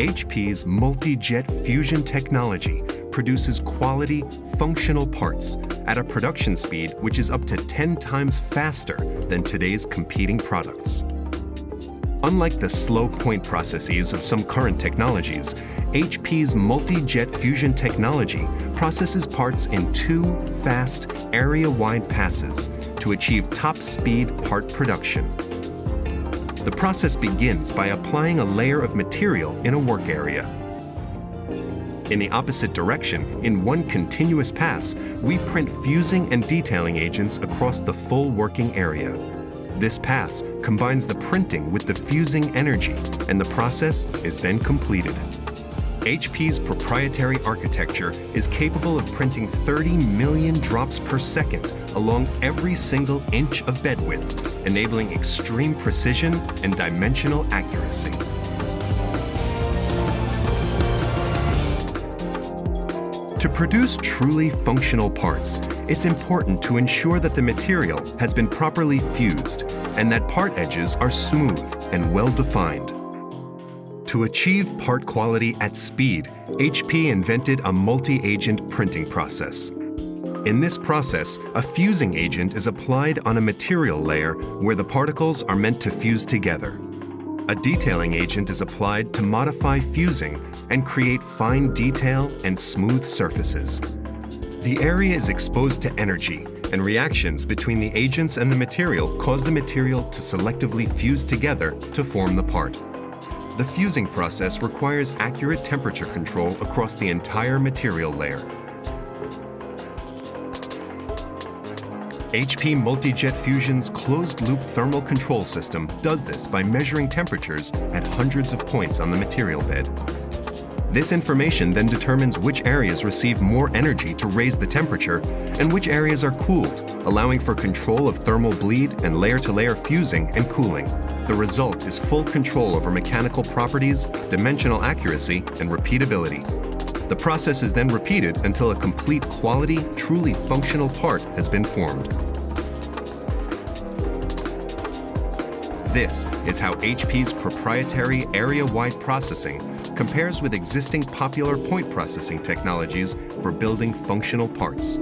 HP's multi-jet fusion technology produces quality, functional parts at a production speed which is up to 10 times faster than today's competing products. Unlike the slow point processes of some current technologies, HP's multi-jet fusion technology processes parts in 2 fast, area-wide passes to achieve top-speed part production. The process begins by applying a layer of material in a work area. In the opposite direction, in one continuous pass, we print fusing and detailing agents across the full working area. This pass combines the printing with the fusing energy, and the process is then completed. HP's proprietary architecture is capable of printing 30 million drops per second along every single inch of bed width, enabling extreme precision and dimensional accuracy. To produce truly functional parts, it's important to ensure that the material has been properly fused and that part edges are smooth and well-defined. To achieve part quality at speed, HP invented a multi-agent printing process. In this process, a fusing agent is applied on a material layer where the particles are meant to fuse together. A detailing agent is applied to modify fusing and create fine detail and smooth surfaces. The area is exposed to energy, and reactions between the agents and the material cause the material to selectively fuse together to form the part. The fusing process requires accurate temperature control across the entire material layer. HP Multi-Jet Fusion's closed-loop thermal control system does this by measuring temperatures at hundreds of points on the material bed. This information then determines which areas receive more energy to raise the temperature and which areas are cooled, allowing for control of thermal bleed and layer-to-layer fusing and cooling. The result is full control over mechanical properties, dimensional accuracy, and repeatability. The process is then repeated until a complete quality, truly functional part has been formed. This is how HP's proprietary area-wide processing compares with existing popular point processing technologies for building functional parts.